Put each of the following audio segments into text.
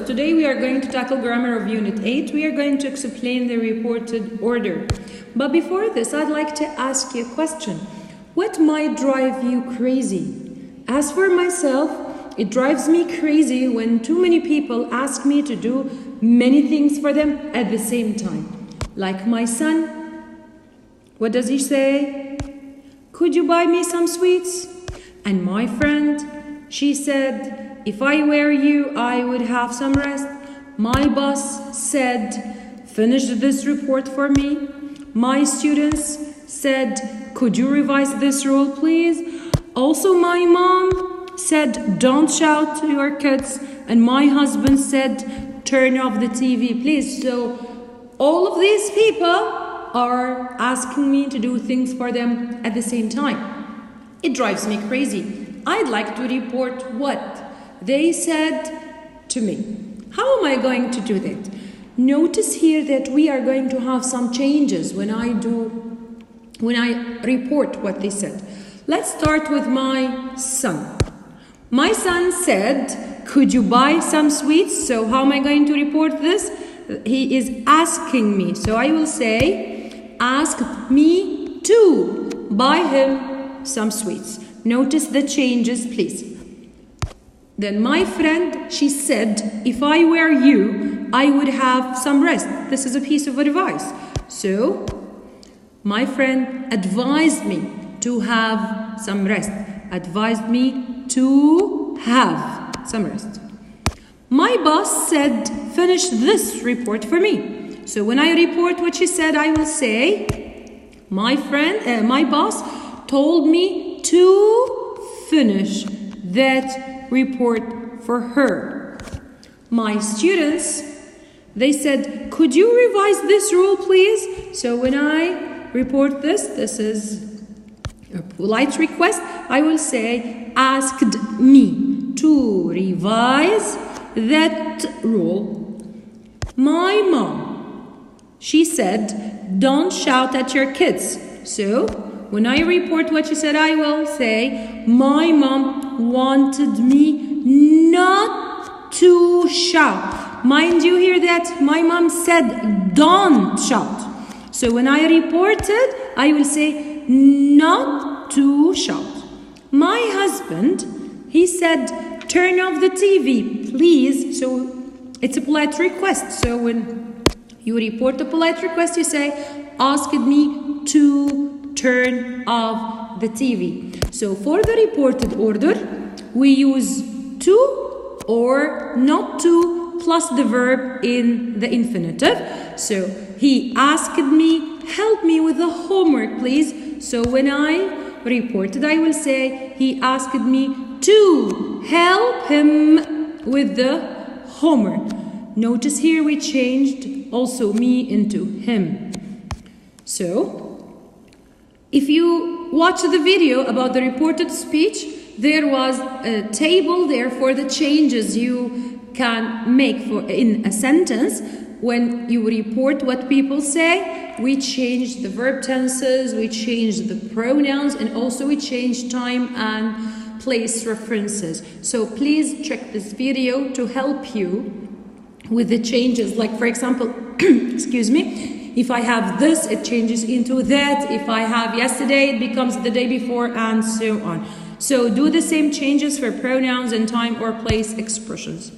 today we are going to tackle grammar of Unit 8. We are going to explain the reported order. But before this, I'd like to ask you a question. What might drive you crazy? As for myself, it drives me crazy when too many people ask me to do many things for them at the same time. Like my son. What does he say? Could you buy me some sweets? And my friend, she said, if I were you, I would have some rest. My boss said, finish this report for me. My students said, could you revise this rule, please? Also, my mom said, don't shout to your kids. And my husband said, turn off the TV, please. So all of these people are asking me to do things for them at the same time. It drives me crazy. I'd like to report what they said to me. How am I going to do that? Notice here that we are going to have some changes when I report what they said. Let's start with my son. My son said, could you buy some sweets? So how am I going to report this? He is asking me. So I will say, ask me to buy him some sweets. Notice the changes, please. Then my friend, she said, if I were you, I would have some rest. This is a piece of advice. So, my friend advised me to have some rest. Advised me to have some rest. My boss said, finish this report for me. So when I report what she said, I will say, my boss told me to finish that report for her. My students, they said, could you revise this rule, please? So when I report this is a polite request. I will say, asked me to revise that rule. My mom, she said, don't shout at your kids. So when I report what she said, I will say, my mom wanted me not to shout. Mind you hear that? My mom said, don't shout. So when I reported, I will say, not to shout. My husband, he said, turn off the TV, please. So it's a polite request. So when you report a polite request, you say, asked me to turn off the TV. So for the reported order, we use to or not to plus the verb in the infinitive. So he asked me, help me with the homework, please. So when I reported, I will say, he asked me to help him with the homework. Notice here we changed also me into him. So if you watch the video about the reported speech, there was a table there for the changes you can make in a sentence. When you report what people say, we changed the verb tenses, we changed the pronouns, and also we changed time and place references. So please check this video to help you with the changes. Like for example, excuse me, if I have this, it changes into that. If I have yesterday, it becomes the day before, and so on. So do the same changes for pronouns and time or place expressions.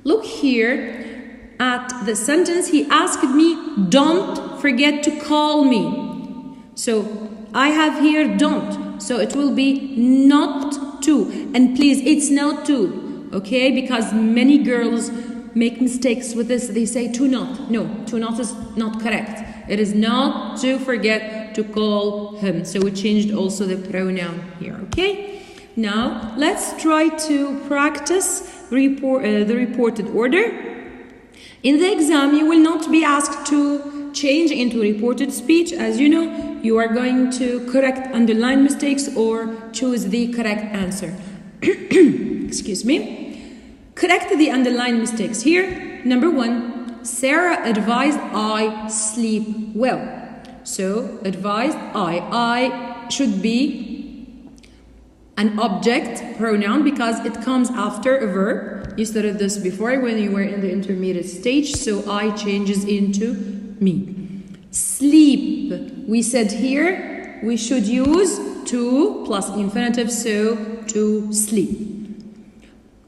Look here at the sentence. He asked me, don't forget to call me. So I have here don't. So it will be not to. And please, it's not to. Okay? Because many girls make mistakes with this. They say to not. No, to not is not correct. It is not to forget to call him. So we changed also the pronoun here. Okay? Now let's try to practice the reported order. In the exam, you will not be asked to change into reported speech. As you know, you are going to correct underlined mistakes or choose the correct answer. Excuse me. Correct the underlined mistakes here. Number 1, Sarah advised I sleep well. So, advised I should be an object pronoun because it comes after a verb. You studied this before when you were in the intermediate stage, so I changes into me. Sleep. We said here we should use to plus infinitive, so to sleep.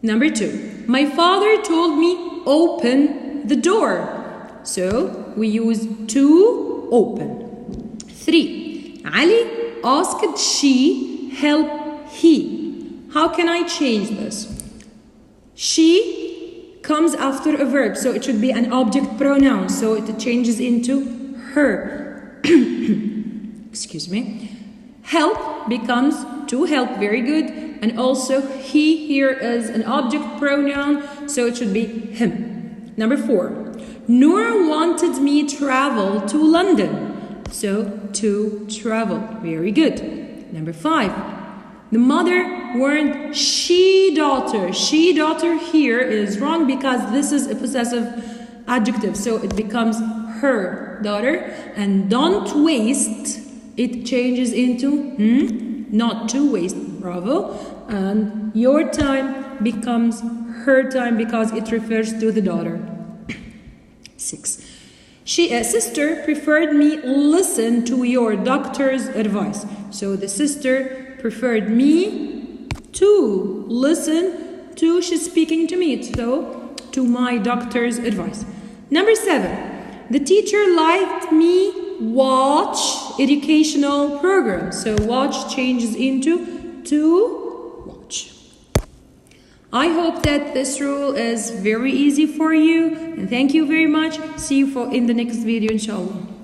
Number 2. My father told me open the door. So we use to open. 3. Ali asked she help he. How can I change this? She comes after a verb, so it should be an object pronoun, so it changes into her. Excuse me. Help becomes to help, very good. And also he here is an object pronoun, so it should be him. Number 4. Noor wanted me travel to London, so to travel, very good. Number 5. The mother warned she-daughter. She-daughter here is wrong because this is a possessive adjective, so it becomes her daughter. And don't waste, it changes into not to waste, bravo. And your time becomes her time because it refers to the daughter. 6. A sister preferred me listen to your doctor's advice. So the sister preferred me to listen to, she's speaking to me, so to my doctor's advice. Number 7. The teacher liked me watch educational programs. So watch changes into to watch. I hope that this rule is very easy for you, and thank you very much. See you in the next video, inshallah.